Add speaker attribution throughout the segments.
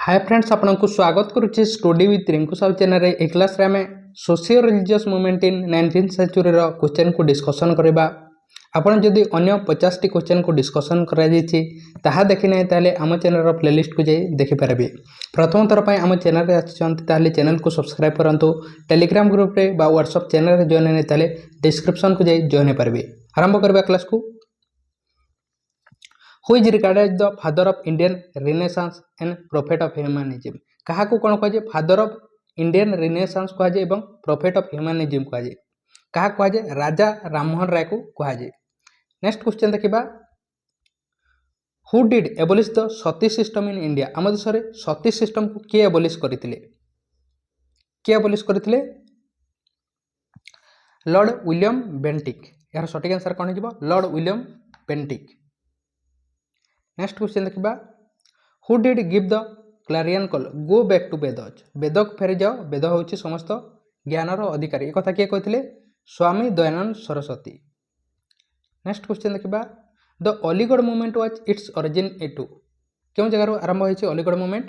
Speaker 1: हाय friends आपको स्वागत करुच्चे study with Rinku Sahu channel ए क्लास रे आमे socio religious movement in 19th century रो क्वेश्चन को डिस्कशन करबा। आपण जदि अन्य 50 टी क्वेश्चन को डिस्कशन करा जायछि ताहा देखि नै ताले आम चैनल रो प्लेलिस्ट को जाई देखि पारबे। प्रथम थर पय आम चैनल रे आछंती ताले चैनल को सब्सक्राइब करंतु। टेलीग्राम ग्रुप रे बा व्हाट्सएप चैनल रे जॉइन नै ताले डिस्क्रिप्शन को जाई जॉइन पारबे। आरंभ करबा क्लास को। Who is regarded as the father of Indian Renaissance and prophet of humanism? कहा को कौन कहे फादर ऑफ इंडियन रिनेसांस कहे एवं प्रोफेट ऑफ ह्यूमानिज्म कहे। कहा कहे राजा राममोहन राय को कहे। नेक्स्ट क्वेश्चन देखिबा। Who did abolish the Sati system in India? आम देश में सती सिस्टम को किए एबोलिश करथिले? किए एबोलिश करथिले? Lord William Bentinck. यार सटीक आंसर कौन हो? Lord William Bentinck. Next question देखिबा। Who did give the clarion call go back to Vedas? Veda को फेरी जाओ, वेद होची समस्त ज्ञानर अधिकारी। एक कथा किए कहथिले? स्वामी दयानंद सरस्वती। नेक्स्ट क्वेश्चन देखिबा। The Aligarh movement was its origin एटू? क्यों जगह आरंभ होइछि अलीगढ़ मूवमेंट?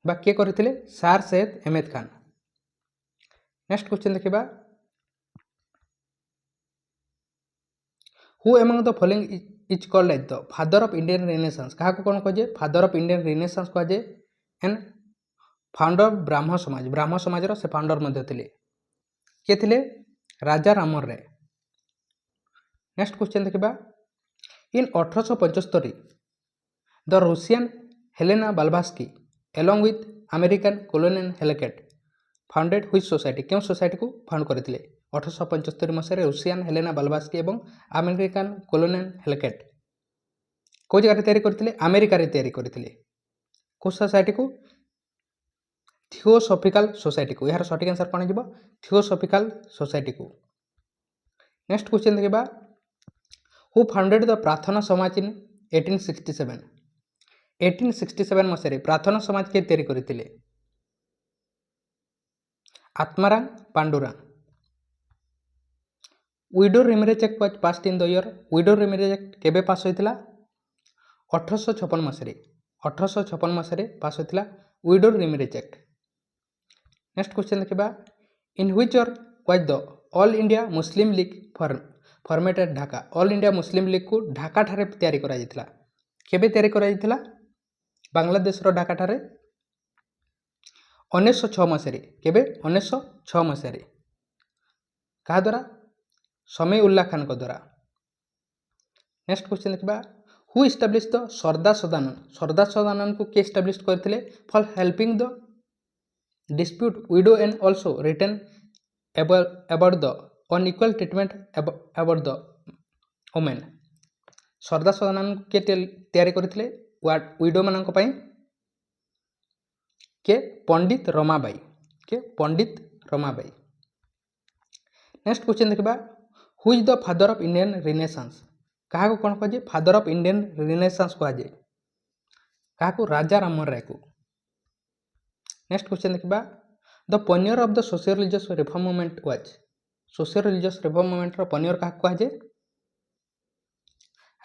Speaker 1: बा किए करथिले? Sir Syed Ahmad Khan. Next question देखिबा। Who among the following is called as the father of Indian renaissance? क्या कौन कहे फादर ऑफ इंडियन रिनेसांस कहे and founder of Brahmo Samaj? ब्राह्म समाज से फाउंडर मध्य थिले। किए थिले? राजा राममोहन राय। नेक्स्ट क्वेश्चन देखिबा। In 1875 the Russian Helena Blavatsky along with American colonial Olcott founded which society? क्यों सोसाइटी को फाउंड करथिले? 1875 मसीह रूसियन हेलेना बाल्बास्की एवं अमेरिकन कोलोनियल हेलकेट कौ जगह तैयारी करथिले? अमेरिका रे तैयारी करथिले। को सोसाइटी को? थियोसॉफिकल सोसाइटी को। यार सटीक आंसर कौन हो? थियोसॉफिकल सोसाइटी को। नेक्स्ट क्वेश्चन देखिबा। हु फाउंडेड द प्रार्थना समाज इन 1867? 1867 मसीह प्रार्थना समाज के तैयारी करथिले? Atmaram Pandurang. Widow remarriage act was passed in the year? Widow remarriage act केबे पास होइतिला? 1856 मसीह। 1856 मसीह पास होइतिला widow remarriage act. Next question देखिबा। In which year was the all India Muslim League formatted Dhaka? All India Muslim League को ढाका ठारे तैयारी करा जाइतिला? केबे तैयारी करा जाइतिला? बांग्लादेश रो ढाका ठारे 1906 मसीह। केबे? 1906 मसीह। कहा द्वारा? समय उल्ला खान को द्वारा। नेक्स्ट क्वेश्चन देखिबा। Who establish the Sardar Sadanand? Sardar Sadanand को के इस्टाब्लिश करथिले? For helping the dispute widow and also written about the unequal treatment about the women. Sardar Sadanand के तैयारी करथिले विडो मानक पई? के पंडित रमाबाई। के पंडित रमाबाई। नेक्स्ट क्वेश्चन देखिबा। Who is the father of Indian Renaissance? कहा को कौन कहे फादर ऑफ इंडियन रिनेसांस कहे? कहा को? राजा राममोहन राय को। नेक्स्ट क्वेश्चन देखिबा। The pioneer of the socio religious reform movement was? Socio religious reform movement रो पनियर कहा कहे?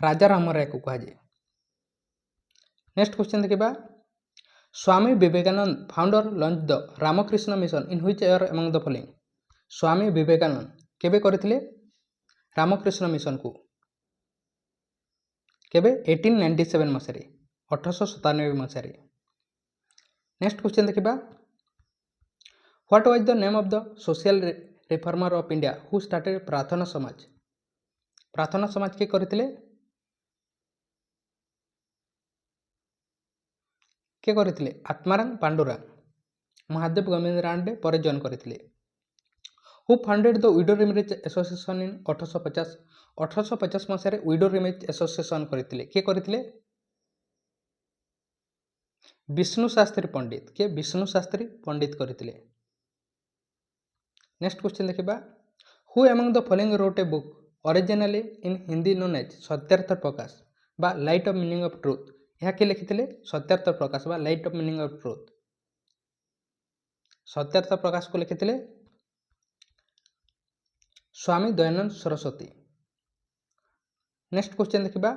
Speaker 1: राजा राममोहन राय को कहे। नेक्स्ट क्वेश्चन देखिबा। Swami Vivekananda founder launch the Ramakrishna mission in which year among the following? Swami Vivekananda केबे करथिले रामकृष्ण मिशन को? केबे? 1897 मसीह। 1897 मसीह। नेक्स्ट क्वेश्चन देखिबा। What was the name of the social reformer of India who started Prarthana Samaj? प्रार्थना समाज के करथिले? के करथिले? आत्माराम पांडुरंग। महादेव गोविंद रानडे पर जॉइन करथिले। Who founded the widow remarriage association in 1850? 1850 मसीह विडो रिमेरेज एसोसिएशन करथिले? के करथिले? विष्णु शास्त्री पंडित। के? विष्णु शास्त्री पंडित करथिले। नेक्स्ट क्वेश्चन देखिबा। Who among the following wrote a book originally in Hindi known as Satyarth Prakash बा light of meaning of truth? यह के लिखिथिले? सत्यार्थ प्रकाश बा light of meaning of truth. Satyarth Prakash को लिखिथिले स्वामी दयानंद सरस्वती। नेक्स्ट क्वेश्चन देखिबा।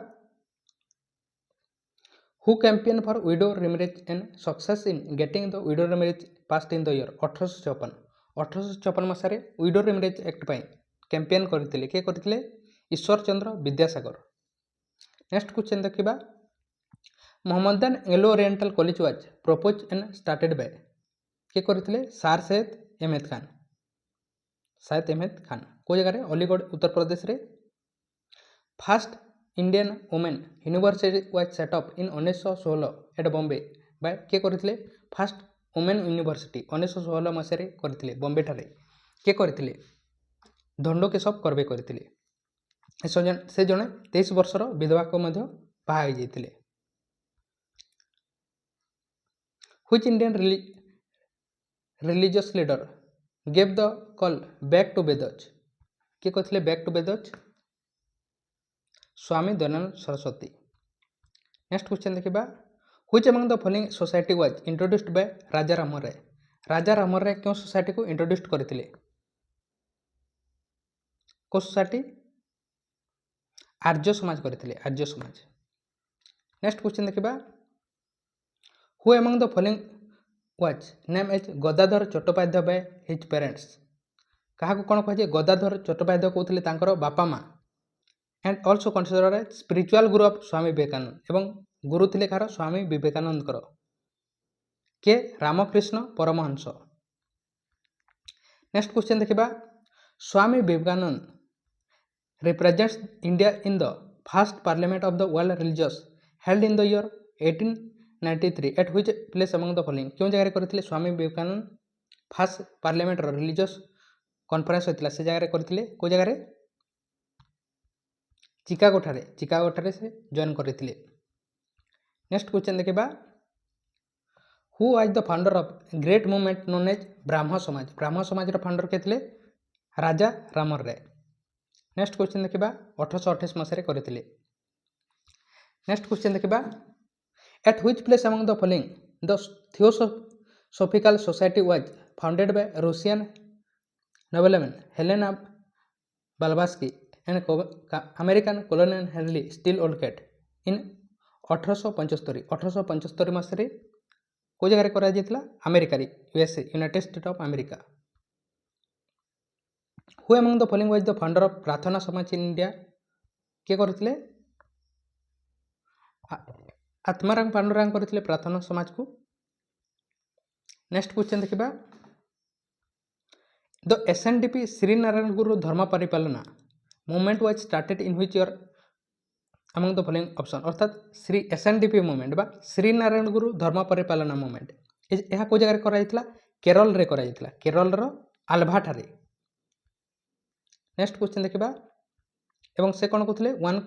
Speaker 1: Who campaign for widow remarriage and success in getting the widow remarriage passed in the year 1854 मसीह widow remarriage act पर campaign करते किए करते ईश्वर चंद्र विद्यासागर। नेक्स्ट क्वेश्चन देखा Mohammedan Anglo Oriental college was propose and started by किए करते सार सैयद अहमद खान को जगह अलीगढ़ उत्तर प्रदेश रे। First Indian women university was set up in 1916 at Bombay by किए करते फास्ट वुमेन यूनिवर्सिटी 1916 मसीह करते बॉम्बे ठारे किए करते दंडकेशव कर्वे करते से जड़े 23 वर्षर विधवा को बाहा हो जाते। Which Indian religious leader gave the call back to Vedas किए कहते back to Vedas Swami Dayanand Saraswati. Next question देखा which among the following society was introduced by Raja Rammohan Roy. Raja Rammohan Roy क्यों सोसाइटी को इंट्रोड्यूस करते को सोसाइटी आर्य समाज करते आर्य समाज। नेक्स्ट क्वेश्चन देखा who among the following was name as Gadadhar Chattopadhyay by his parents क्या कौन कहे गदाधर चट्टोपाध्याय कहते बापा माँ and also consider a spiritual guru of Swami Vivekananda एवं गुरु थे कार स्वामी विवेकानंद के रामकृष्ण परमहंस। नेक्स्ट क्वेश्चन देखा Swami Vivekananda represents India in the first parliament of the world religious held in the year 1893 at which place among the following क्यों जगह करते Swami Vivekananda first parliament religious conference होता से जगह करते को जगह चिकागो ठारे से जॉइन करते। नेक्स्ट क्वेश्चन देखा who was the founder of great movement known as Brahmo Samaj founder के थे राजा राममोहन राय। नेक्स्ट क्वेश्चन देखा 1828 मसीह करते। नेक्स्ट क्वेश्चन देखा at which place among the following the theosophical society was founded by Russian nobleman Helena Blavatsky and American colonial Henry Steel Olcott in 1875 मसीह को जगह कर America USA United State of America. Who among the following was the founder of प्रार्थना समाज in India किए करते आत्माराम पांडुरंग करते प्रार्थना समाज को। नेक्स्ट क्वेश्चन देखा the SNDP Sree Narayana Guru Dharma Paripalana movement was started in which year among the following option अर्थात श्री एसएनडीपी मूवमेंट बा Shrinarayan Guru Dharma Paripalana movement यह को जगह कराइला केरल रे कराइला केरल रो आल्भा ठारे। नेक्स्ट क्वेश्चन देखा एवं से कौन कहते वन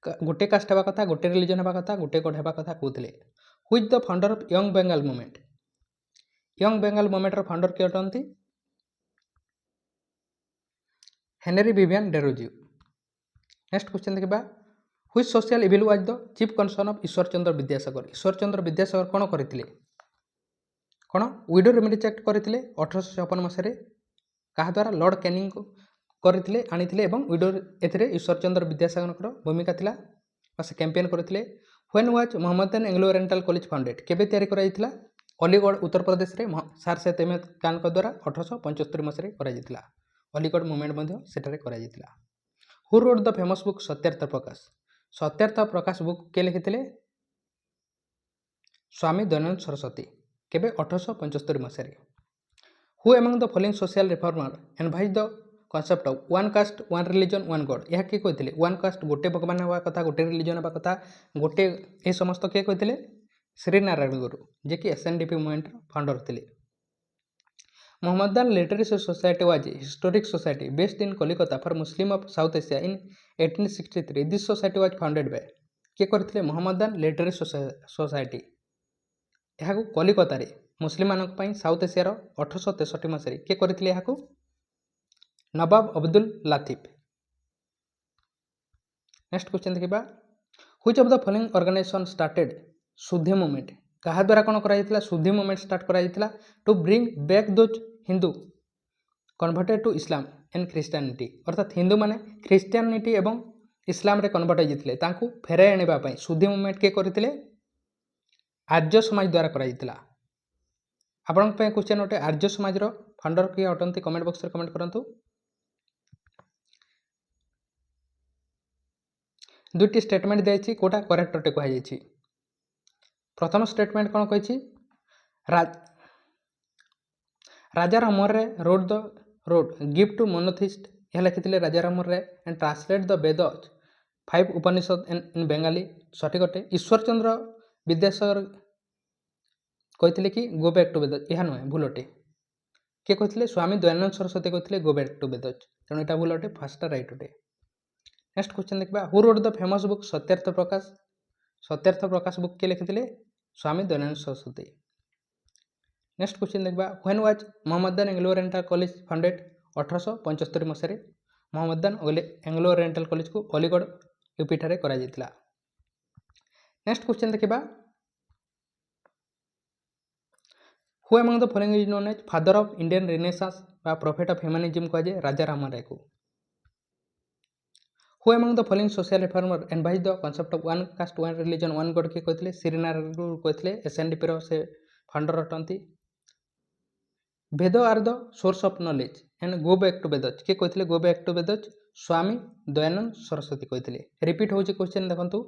Speaker 1: गोटे कास्ट हवा कथा गोटे रिलीजन हवा कथा गोटे कोड हवा कथा कहते which the founder of young Bengal movement रो फाउंडर किए अटंती Henry Vivian Derozio. Next question देखा which social evil was the chief concern of Ishwar Chandra Vidyasagar कौन करते कौन विडो रिमेरेज एक्ट करते 1856 मसीह क्या द्वारा लॉर्ड कैनिंग करते आनी विडो एथिरे ईश्वर चंद्र विद्यासागर भूमिका थिला से कैंपेन करते। When was Mohammedan Anglo Oriental College founded केबे तैयारी कराइथिला अलीगढ़ उत्तर प्रदेश रे सार सैयद अहमद खान द्वारा 1875 मसीह कराइथिला अलीगढ़ मूवमेंट सेठारे कराइथिला। Who wrote the famous book Satyarth Prakash book के लिखिथिले स्वामी दयानंद सरस्वती केबे 1875 मसीह। Who among the following social reformer advise the concept of one caste one religion one god यह किए कहते वन कास्ट गोटे भगवान हवा कथा गोटे रिलीजन हवा कथा गोटे ये समस्त किए कहते श्रीनारायण गुरु जे कि एसएनडीपी मूवमेंट फाउंडर थे। Mohammedan literary society was historic society based in Calcutta for Muslim of South Asia in 1863 this society was founded by किए करते मोहम्मदन लिटरेरी सोसाइटी यह कलिकता मुस्लिम मान साउथ एशियार 1863 मसीह किए करते नवाब अब्दुल लातिफ। नेक्स्ट क्वेश्चन देखा which of the following organization started Shuddhi movement क्या द्वारा कौन कर शुद्धि मूवमेंट स्टार्ट कर to bring back those Hindu converted to Islam and Christianity अर्थात हिंदू माने क्रिश्चियनिटी एवं इस्लाम रे कन्वर्ट होते फेराई आने शुद्धि मूवमेंट किए करते आर्य समाज द्वारा कराଯାଇଥିଲା। ଆପଣଙ୍କ ପାଇଁ क्वेश्चन ଅଟେ आर्य समाजର फाउंडर किए अटंती कमेंट बॉक्स रे कमेंट करंतु। दुईटी स्टेटमेंट दिया कोटा करेक्ट अटे कहुई। प्रथम स्टेटमेंट कौन कही Raja Rammohan Roy wrote gift to monotheist यह लिखी Raja Rammohan Roy and translate the Veda 5 Upanishad in Bengali सठिक अटे। ईश्वर चंद्र विद्यासागर कहते कि गो बैक टू वेद यह नुहे भूल अटे। किए कहते स्वामी दयानंद सरस्वती कहते गो बैक टू वेद तेणु यहाँ भूल अटे फास्ट राइट अटे। नेक्स्ट क्वेश्चन देखा who wrote the famous book Satyarth Prakash. Satyarth Prakash book किए लिखिते स्वामी दयानंद सरस्वती। नेक्स्ट क्वेश्चन देखा when was Mohammedan Anglo Oriental College founded 1875 मसीह मोहम्मदन एंग्लो ओरिएंटल कॉलेज को अलीगढ़ यूपी ठारे करा जायतिला। नेक्स्ट क्वेश्चन देखा who among the following is known as father of Indian renaissance बा प्रोफेट ऑफ ह्यूमैनिज्म कह जाए राजा राममोहन राय को। Who among the following social reformer advise the concept of one caste one religion one god किए कहते श्रीनारायण गुरु कहते SNDP रो से founder अटंती। Veda are the source of knowledge and go back to Veda किए कहते go back to Veda Swami Dayanand Saraswati कहते। रिपीट होची क्वेश्चन देखंतु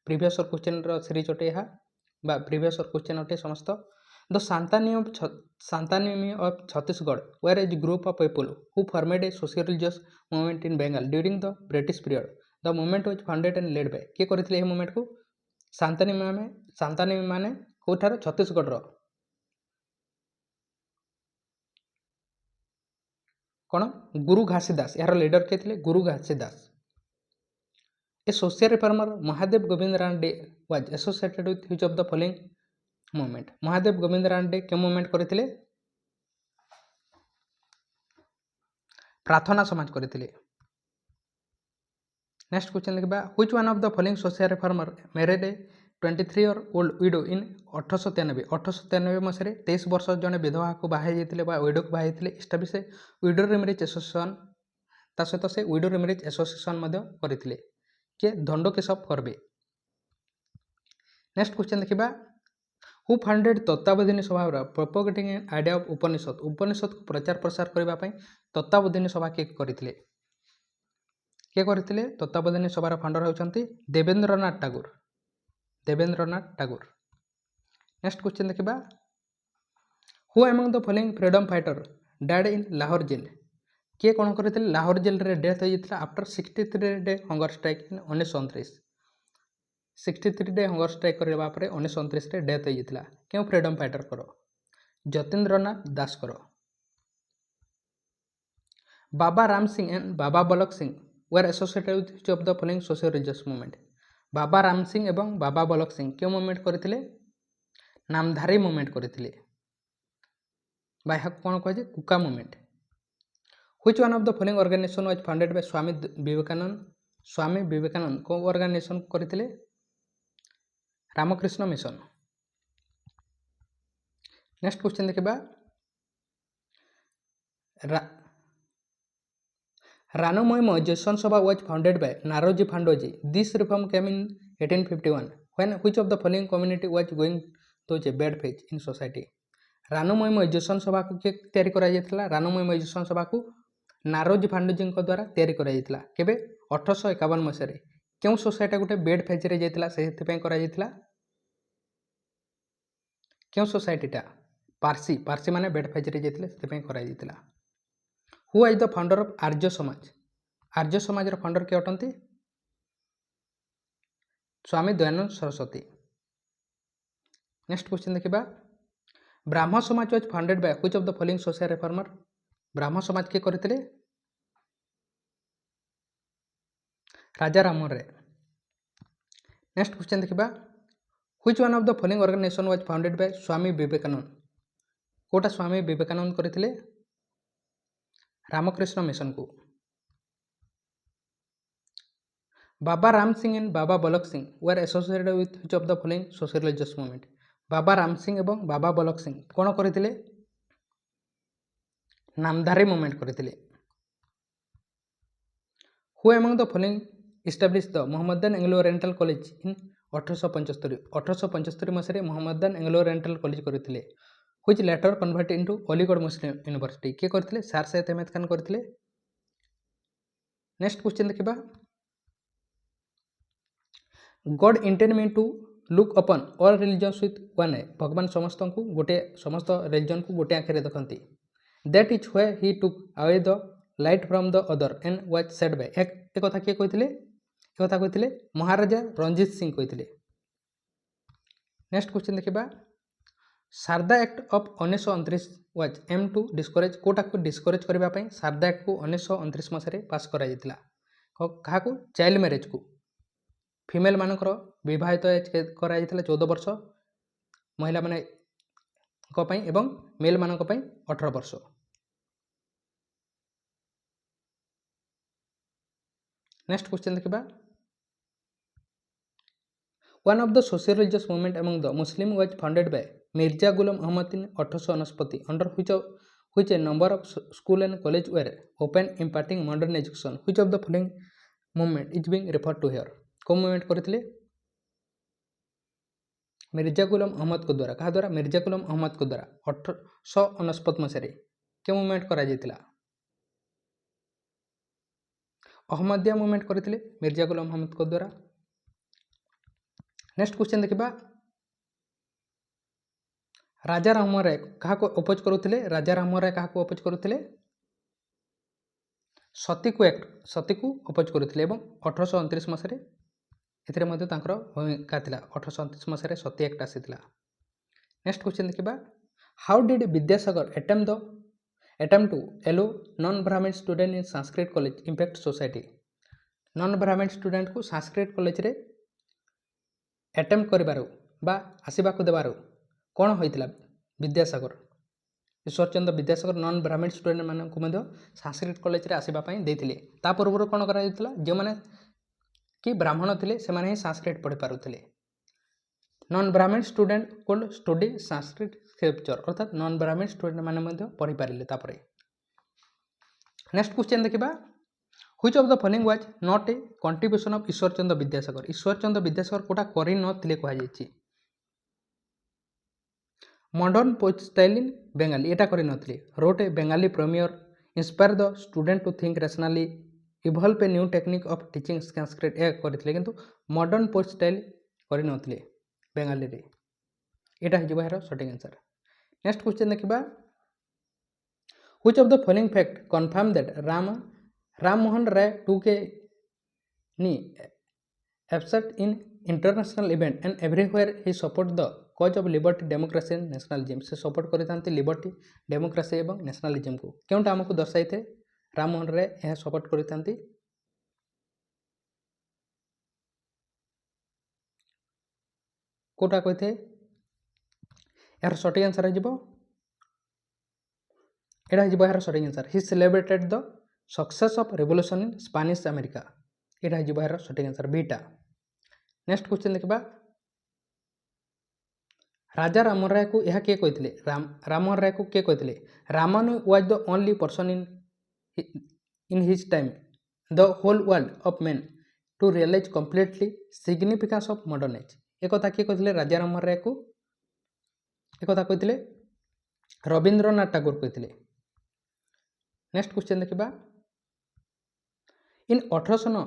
Speaker 1: प्रीवियस क्वेश्चन रो सीरीज अटे यह बा प्रीवियस क्वेश्चन अटे समस्त। The Satnami of Chhattisgarh where is group of people who formed a socio religious movement in Bengal during the British period the movement was founded and led by किए करथिले a movement को सांतानिमी माने कोठार छत्तीसगढ़ रो कौन गुरु घासीदास यार लीडर किए थे Guru Ghasidas. A social reformer Mahadev Govind Ranade was associated with which of the following movement. Mahadev Govind Ranade के मूवमेंट करथिले प्रार्थना समाज करथिले। नेक्स्ट क्वेश्चन देखबा which one of the following social reformer married a 23 year old widow in 1893 मसीह 23 वर्ष जड़े विधवा को बाहर जाते विडो को बाहर इस्टाब्लिश विडो रिमेरेज एसोसिएशन ता सहित से विडो रिमेरेज एसोसिएशन करते किए दंडकेशव कर्वे। नेक्स्ट क्वेश्चन देखा हु फाउंडेड तत्तावधानी सभा प्रोपोगेटिंग एन आइडिया ऑफ उपनिषद उपनिषद को प्रचार प्रसार करने तत्तावधानी सभा किए करते तत्तावधानी सभार फाउंडर होती देवेंद्रनाथ टागोर। नेक्स्ट क्वेश्चन देखा who among the following freedom fighter died in Lahore jail किए कौन करते लाहौर जेल रे डेथ होता after 63 day hunger strike in 1929 63 day hunger strike करने 1929 डेथ होता क्यों फ्रीडम फाइटर करो जतीन्द्रनाथ दास करो। Baba Ram Singh and Baba Balak Singh were associated with which of the following social religious movement. Baba Ram Singh एवं बाबा बलक सिंह क्यों मूवमेंट करते नामधारी मूवमेंट करते कौन कहे Kuka movement. Which one of the following organization was founded by Swami Vivekananda को ऑर्गेनाइजेशन करते रामकृष्ण मिशन। नेक्स्ट क्वेश्चन देखा रानमोई जयसन Sabha was founded by Naoroji Furdonji this reform came in 1851 when which of the following community was going to a bad phase in society. Rahnumai जयसन सभा को किए तैयारी करा जायतिला रानमोई जयसन सभा को नारोजी फांडोजी द्वारा तैयारी करा जायतिला केबे 1851 मसीह क्यों सोसाइटी गोटे बेड फेज रे जायतिला सेहि करा जायतिला क्यों सोसाइटीटा पारसी माने बेड फेज रे जायतिले सेहि करा जायतिला। Who is the founder of Arya Samaj founder किए अटंती स्वामी दयानंद सरस्वती। नेक्स्ट क्वेश्चन देखा Brahman Samaj was founded by which of the following social reformer. Brahman Samaj किए करते राजा राममोहन राय। नेक्स्ट क्वेश्चन देखा which one of the following organization was founded by Swami Vivekananda कोटा स्वामी विवेकानंद करते रामकृष्ण मिशन को। Baba Ram Singh and Baba Balak Singh were associated with which of the following social religious movement. Baba Ram Singh एवं बाबा बलक सिंह कौन करते Namdhari movement करते। Who among the following establish the Mohammedan Anglo Oriental college in 1875 ମସିହାରେ Mohammedan Anglo Oriental college କରିଥିଲେ which later convert into Aligarh Muslim university. କିଏ କରିଥିଲେ? Sir Syed Ahmad Khan କରିଥିଲେ। Next question ଦେଖିବା, God intend me to look upon all religions with one eye. ଭଗବାନ ସମସ୍ତ ରିଲିଜନକୁ ଗୋଟିଏ ଆଖିରେ ଦେଖନ୍ତି। That is why he took away the light from the other and was said by. ଏ କଥା କିଏ କହିଥିଲେ? ଏ କଥା କହିଥିଲେ ମହାରାଜା ରଞ୍ଜିତ ସିଂ କହିଥିଲେ। ନେକ୍ସଟ କ୍ୱେଶ୍ଚନ ଦେଖିବା, Sarada act of 1929 was aim to discourage. କେଉଁଟାକୁ ଡିସ୍କରେଜ୍ କରିବା ପାଇଁ ସାରଦା ଆକ୍ଟକୁ 1929 ମସିହାରେ ପାସ୍ କରାଯାଇଥିଲା? କାହାକୁ? ଚାଇଲ୍ଡ ମ୍ୟାରେଜକୁ। ଫିମେଲ ମାନଙ୍କର ବିବାହିତ ଏଜ୍ କରାଯାଇଥିଲା 14 ବର୍ଷ ମହିଳାମାନଙ୍କ ପାଇଁ ଏବଂ ମେଲ୍ ମାନଙ୍କ ପାଇଁ 18 ବର୍ଷ। ନେକ୍ସଟ କ୍ୱେଶ୍ଚନ ଦେଖିବା, one of the social religious movement among the Muslim was founded by Mirza Ghulam Ahmad in 1869 under which a number of school and college were open imparting modern education. Which of the following movement is being referred to here? कौन movement करथिले? मिर्जा गुलाम अहमद को द्वारा। कहा द्वारा? मिर्जा गुलाम अहमद को द्वारा 1869 मसीह के movement करा जायतिला? अहमदिया मूवमेंट करथिले मिर्जा गुलाम अहमद को द्वारा। नेक्स्ट क्वेश्चन देखिबा, राजा राममोहन राय कहा को अपोज करुथिले? राजा राममोहन राय कहा को अपोज करुथिले? सती को अपोज करुथिले एवं 1829 मसीह एथिरे मध्ये तांकर भूमिका थिला। 1829 मसीह सती एक्ट आसीथिला। नेक्स्ट क्वेश्चन देखिबा, how did Vidyasagar attempt to allow non Brahmin student in Sanskrit college impact society. Non Brahmin student को संस्कृत कॉलेज रे अटेम्प्ट करिबारो बा आसीबाकू देबारो कौन होइतिला? विद्यासागर, ईश्वरचंद्र विद्यासागर नॉन ब्राह्मण स्टूडेंट मानक मध्य संस्कृत कॉलेज रे आसीबा पई देथिले। ता पूर्व कौन करा जायतिला? जे माने कि ब्राह्मण थिले से माने ही संस्कृत पढ़ी पारुथिले। Non Brahmin student could study Sanskrit scripture, अर्थात नॉन ब्राह्मण स्टूडेंट माने मध्य पढ़ी पारिले तापरे। नेक्स्ट क्वेश्चन देखिबा, which of the following was not a contribution of Ishwarchandra Vidyasagar. Ishwarchandra Vidyasagar कोटा करि नथिले कहा जायछि। Modern poet style in Bengali एटा करि नथिले। Wrote a Bengali primer, inspire the student to think rationally, evolve a new technique of teaching Sanskrit ए करथिले, किंतु मॉडर्न पोएट स्टाइल करि नथिले बेंगाली रे। एटा हि जबार सटीक आंसर। नेक्स्ट क्वेश्चन देखिबा, which of the following fact confirm that Rammohan Roy took a keen absent in international event and everywhere he support the cause of liberty democracy and nationalism. से support करते liberty democracy और nationalism को क्योंटा आमको दर्शाई थे? राममोहन राय यह सपोर्ट करते कोटा कही यार सटीक आंसर हो यार सटीक answer. He celebrated the success of revolution in Spanish America. यहाँ हो यार सटीक आंसर बीटा। नेक्स्ट क्वेश्चन देखिबा, राजा राममोहन राय को यह किए कहते? राममोहन राय को किए कहते? रामानु was the only person in his time the whole world of men to realize completely significance of modern age. एक कथा किए कहते? राजा राममोहन राय को एक कथा कहते रविंद्रनाथ टैगोर कहते। नेक्स्ट क्वेश्चन देखिबा, in 1809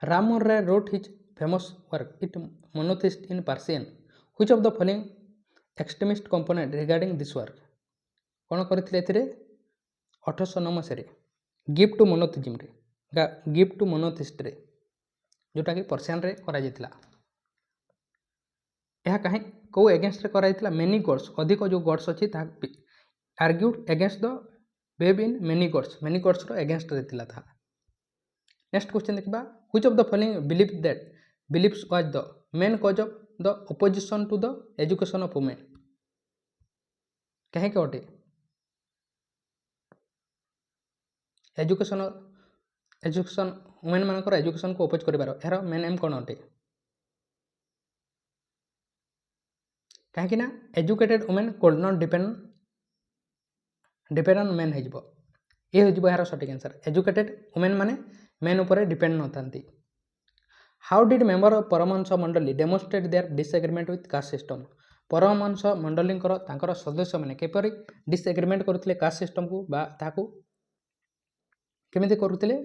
Speaker 1: Rammohan Roy wrote his famous work it monotheist in Persian. Which of the following extremist component regarding this work. कौन करथिले एथिरे? 1809 मसीह गिफ्ट टू मोनोथिज्म रे गिफ्ट टू मोनोथिस्ट रे जोटा कि पर्सियन रे करा जायतिला। यह कहीं को एगेंस्ट रे करा जायतिला? मेनी गॉड्स, अधिक जो गॉड्स अछि ता argued against the believe in many gods रो एगेंस्ट रे थिला था। नेक्स्ट क्वेश्चन देखिबा, which of the following believes was the main cause of the opposition to the education of women. कहीं के अटे? एजुकेशन वुमेन मानकर एजुकेशन को अपोज करिबार यार मेन एम कौन अटे? कहीं ना educated women could not depend on men हो ये हो यार सटीक आंसर। एजुकेटेड वुमेन माने मेन ऊपर डिपेंड न थांती। How did member of Paramhansa Mandali demonstrate their disagreement with caste system Paramhansa मंडलीଙ୍କର ତାଙ୍କର ସଦସ୍ୟମାନେ କିପରି ଡିସଏଗ୍ରିମେଣ୍ଟ କରୁଥିଲେ କାଷ୍ଟ ସିଷ୍ଟମକୁ ବା ତାହାକୁ କେମିତି କରୁଥିଲେ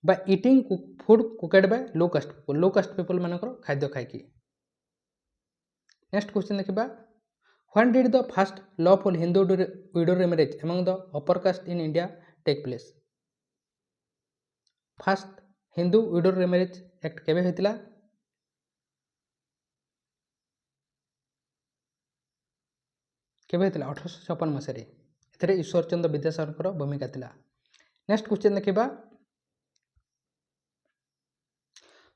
Speaker 1: by eating food cooked by low caste people ମାନଙ୍କର ଖାଦ୍ୟ ଖାଇକି। ନେକ୍ସଟ କ୍ୱେଶ୍ଚନ୍ ଦେଖିବା when did the first lawful Hindu widow marriage among the upper caste in India take place? First Hindu widow marriage act କେବେ ହୋଇଥିଲା? କେବେ ହୋଇଥିଲା? 1856 ମସିହାରେ। ଏଥିରେ ଈଶ୍ୱର ଚନ୍ଦ୍ର ବିଦ୍ୟାସାଗରଙ୍କର ଭୂମିକା ଥିଲା। ନେକ୍ସଟ କ୍ୱେଶ୍ଚନ୍ ଦେଖିବା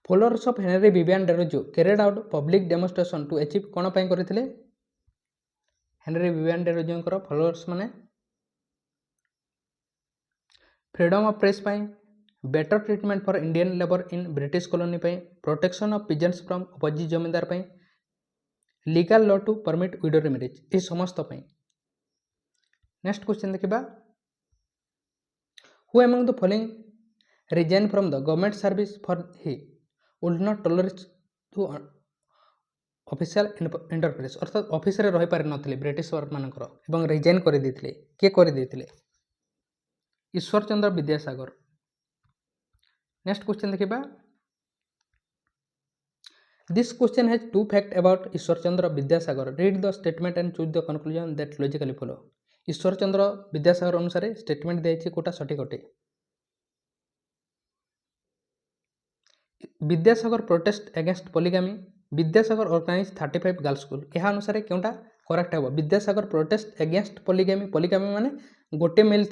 Speaker 1: followers of Henry Vivian Deroju carried out public demonstration to achieve କ'ଣ ପାଇଁ କରିଥିଲେ? ହେନରୀ ଭିଭିଆନ୍ ଡେରୋଜିଓଙ୍କର ଫଲୋଅର୍ସ ମାନେ ଫ୍ରିଡମ୍ ଅଫ୍ ପ୍ରେସ୍ ପାଇଁ, better treatment for Indian labour in British colony ପାଇଁ, protection of peasants from opposite zamindar ପାଇଁ, legal law to permit widow marriage ଏହି ସମସ୍ତ ପାଇଁ। ନେକ୍ସଟ କ୍ୱେଶ୍ଚନ୍ ଦେଖିବା who among the following resign from the government service for he would not tolerate to official interference ଅର୍ଥାତ୍ ଅଫିସରେ ରହିପାରିନଥିଲେ British ମାନଙ୍କର ଏବଂ resign କରିଦେଇଥିଲେ। କିଏ କରିଦେଇଥିଲେ? ଈଶ୍ୱର ଚନ୍ଦ୍ର ବିଦ୍ୟାସାଗର। ନେକ୍ସଟ କ୍ୱେଶ୍ଚନ୍ ଦେଖିବା this question has two fact about Ishwar Chandra Vidyasagar read the statement and choose the conclusion that logically follow. Ishwar Chandra Vidyasagar ଅନୁସାରେ statement ଦିଆଯାଇଛି କୋଉଟା ସଠିକ୍ ଅଟେ? Vidyasagar protest against polygamy Vidyasagar organize 35 girls school ଏହା ଅନୁସାରେ କେଉଁଟା କରେକ୍ଟ ହେବ? Vidyasagar protest against polygamy polygamy ମାନେ ଗୋଟେ ମେଲ୍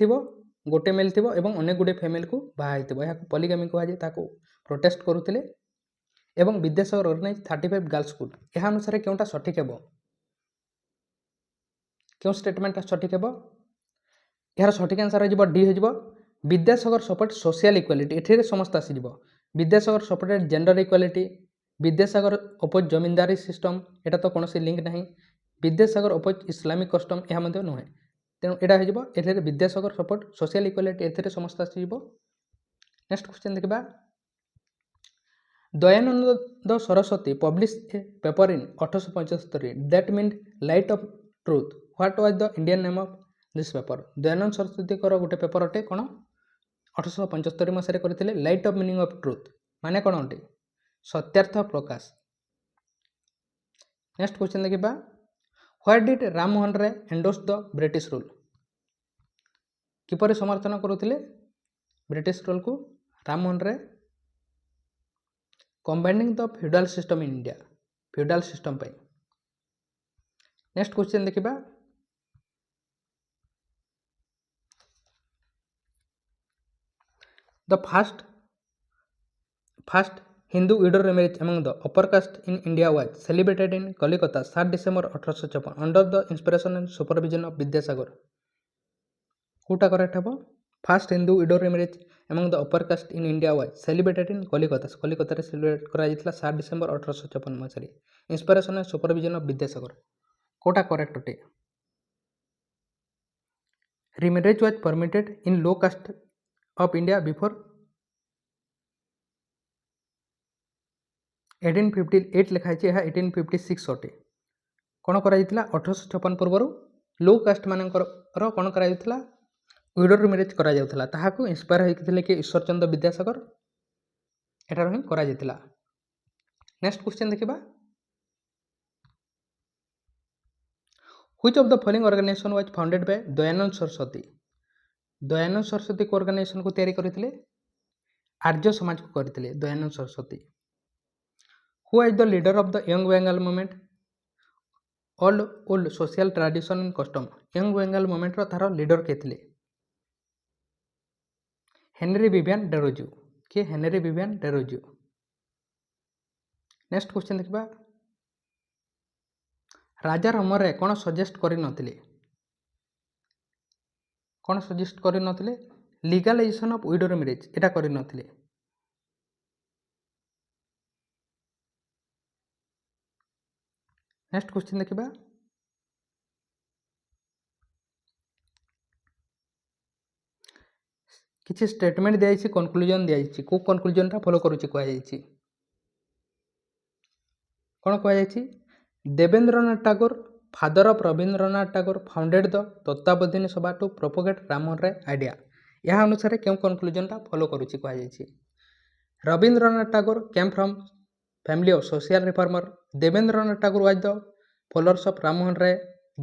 Speaker 1: ଥିବ ଏବଂ ଅନେକ ଗୁଡ଼ିଏ ଫ୍ୟାମିଲିକୁ ବାହା ହେଇଥିବ ଏହାକୁ ପଲିଗାମି କୁହାଯାଏ। ତାକୁ ପ୍ରୋଟେଷ୍ଟ କରୁଥିଲେ ଏବଂ ବିଦ୍ୟାସାଗର ଅର୍ଗାନାଇଜ୍ 35 ଗାର୍ଲସ ସ୍କୁଲ ଏହା ଅନୁସାରେ କେଉଁଟା ସଠିକ୍ ହେବ? କେଉଁ ଷ୍ଟେଟମେଣ୍ଟଟା ସଠିକ୍ ହେବ? ଏହାର ସଠିକ୍ ଆନ୍ସର ହେଇଯିବ ଡି ହେଇଯିବ ବିଦ୍ୟାସାଗର ସପୋର୍ଟ ସୋସିଆଲ ଇକ୍ୱାଲିଟି। ଏଥିରେ ସମସ୍ତେ ଆସିଯିବ Vidyasagar supported gender equality, Vidyasagar oppose zamindari system ଏଟା ତ କୌଣସି ଲିଙ୍କ ନାହିଁ, ବିଦ୍ୟାସାଗର ଅପୋଜ ଇସଲାମିକ କଷ୍ଟମ୍ ଏହା ମଧ୍ୟ ନୁହେଁ। ତେଣୁ ଏଇଟା ହେଇଯିବ ଏଥିରେ ବିଦ୍ୟାସାଗର ସପୋର୍ଟ ସୋସିଆଲ ଇକ୍ୱାଲିଟି ଏଥିରେ ସମସ୍ତେ ଆସିଯିବ। ନେକ୍ସଟ କ୍ୱେଶ୍ଚନ୍ ଦେଖିବା Dayanand Saraswati publish a paper in 1875 that mean light of truth what was the Indian name of this paper. Dayanand ସରସ୍ୱତୀଙ୍କର ଗୋଟେ ପେପର ଅଟେ କ'ଣ 1875 ମସିହାରେ କରିଥିଲେ light of meaning of truth ମାନେ କ'ଣ ଅଟେ? ସତ୍ୟାର୍ଥ ପ୍ରକାଶ। ନେକ୍ସଟ କ୍ୱେଶ୍ଚନ୍ ଦେଖିବା what did Rammohan Roy endorse the British rule କିପରି ସମର୍ଥନ କରୁଥିଲେ ବ୍ରିଟିଶ ରୁଲ୍କୁ? Rammohan Roy combining the feudal system in India feudal system ପାଇଁ। ନେକ୍ସଟ କ୍ୱେଶ୍ଚନ୍ ଦେଖିବା the first Hindu widow marriage among the upper caste in India was celebrated in Kolkata 7 December 1856 under the inspiration and supervision of Vidyasagar. କୋଉଟା correct ହେବ? First Hindu widow marriage among the upper caste in India was celebrated in କଲିକତାରେ celebrate କରାଯାଇଥିଲା 7 December 1856 ମସିହାରେ inspiration and supervision of Vidyasagar. କୋଉଟା correct ଅଟେ? remarriage was permitted in low caste of India before 1858 ଲେଖା ହେଇଛି ଏହା 1856 ଅଟେ। କ'ଣ କରାଯାଇଥିଲା 1856 ପୂର୍ବରୁ ଲୋ କାଷ୍ଟ ମାନଙ୍କର କ'ଣ କରାଯାଇଥିଲା ୱିଡୋ ମ୍ୟାରେଜ କରାଯାଉଥିଲା ତାହାକୁ ଇନ୍ସପାୟାର ହେଇଥିଲେ କି ଈଶ୍ୱର ଚନ୍ଦ୍ର ବିଦ୍ୟାସାଗର ଏଠାରୁ ହିଁ କରାଯାଇଥିଲା। ନେକ୍ସଟ କ୍ୱେଶ୍ଚନ୍ ଦେଖିବା Which of the following organization was founded by Dayananda Saraswati? Dayananda Saraswati କୋଉ ଅର୍ଗାନାଇଜେସନକୁ ତିଆରି କରିଥିଲେ? ଆର୍ଯ୍ୟ ସମାଜକୁ କରିଥିଲେ Dayananda Saraswati. Who is the leader of the Young Bengal movement? old social tradition and custom young Bengal ମୁଭମେଣ୍ଟର ତାର ଲିଡର କିଏ ଥିଲେ? Henry Vivian Derozio. କିଏ? Henry Vivian Derozio. Next question ଦେଖିବା ରାଜା ରାମରାୟ କ'ଣ ସଜେଷ୍ଟ କରିନଥିଲେ? କ'ଣ ସଜେଷ୍ଟ କରିନଥିଲେ? ଲିଗାଲାଇଜେସନ୍ ଅଫ୍ ୱିଡୋ ମ୍ୟାରେଜ ଏଟା କରିନଥିଲେ। ନେକ୍ସଟ କ୍ୱେଶ୍ଚନ୍ ଦେଖିବା किसी स्टेटमेंट दिखाई कनक्लूजन दिखाई कौ कनक्लूजनटा फॉलो करुच्ची कहुई कौन कहुई Debendranath Tagore father of Rabindranath Tagore founded the Tattvabodhini Sabha to propagate Rammohan Roy idea यह अनुसार क्यों कनक्लूजनटा फॉलो करुच्ची कहुई Rabindranath Tagore came from family of social reformer Debendranath Tagore was the followers of Rammohan Roy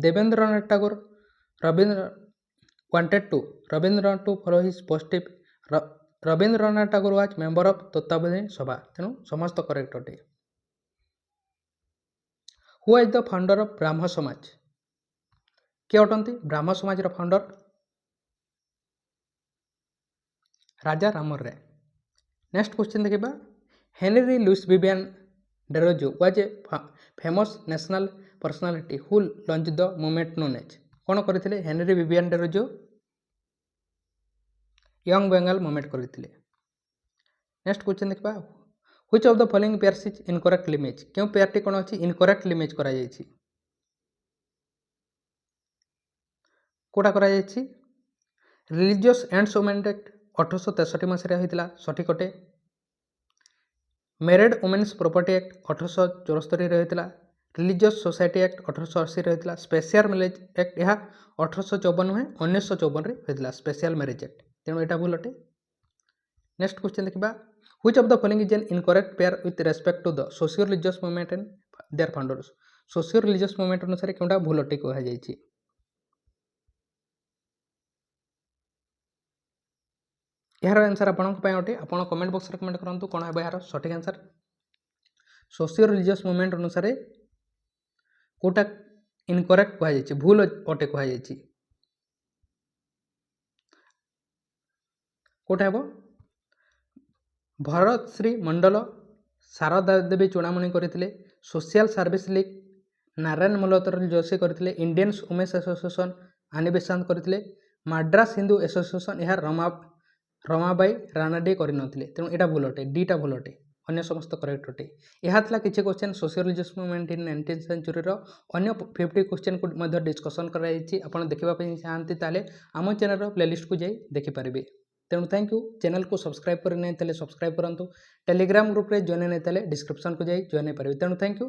Speaker 1: Debendranath Tagore Rabindra wanted to Rabindranath to follow his positive Rabindranath Tagore was member of Tattvabodhini Sabha तेणु समस्त करेक्ट अटे who is the founder of Brahmo समाज किए अटंती Brahmo Samaj founder Raja Rammohan Roy next question देखिबा Henry Louis Vivian Derozio was a famous national personality who launch the movement known as कौन करथिले Henry Vivian Derozio young Bengal movement करथिले नेक्स्ट क्वेश्चन देखिबा which of the following pairs is incorrect लिमेज क्यों पेयरटी कोन अछि incorrect लिमेज करा जायछि कोटा करा जायछि रिलीजियस एंड्स वुमेन एक्ट 1863 मसीह होइतिला सठिक अटे मैरिड वुमेन्स प्रॉपर्टी एक्ट 1874 रे होइतिला रिलीजियस सोसाइटी एक्ट 1880 रे होइतिला स्पेशल मैरिज एक्ट यह 1854 नुहे 1954 रे होइतिला स्पेशल मैरिज एक्ट तेणु एटा भूल अटे नेक्स्ट क्वेश्चन देखिबा which of the following is an incorrect pair with respect to the socio religious movement and their founders socio religious movement अनुसार केउटा भूल अटे कहा जायछि यार आंसर आपन अटे आपन कमेंट बॉक्स रे कमेंट करंतु कोन है यार सठिक आंसर सोशियो रिलीजियस मूवमेंट अनुसार कोटा इनकरेक्ट कहा जायछि भूल अटे कहा जायछि कोटा हेबो भरत श्री मंडल शारदा देवी चूड़ामणि करथिले social service league Narayan Malhotra Joshi करथिले इंडियन वुमेन्स एसोसिएशन आनी बेसांत करथिले मद्रास हिंदू एसोसिएशन यह रमाबाई रानाडे करनथिले तेणु एटा भूल अटे डीटा भूल अटे अन्य समस्त करेक्ट अटे यह था किसी question social religious movement in 19th century अन्य 50 क्वेश्चन को मध्य डिस्कसन कराई आपन देखिबा पई चाहंती ताले आम चैनल प्लेलिस्ट को जाई देखि पारिबे तेणु थैंक यू चैनल को सब्सक्राइब करने सब्सक्राइब करंतु टेलीग्राम ग्रुप रे जॉइन नहीं डिस्क्रिप्शन को जाई जॉइन पारिबे तेणु थैंक यू।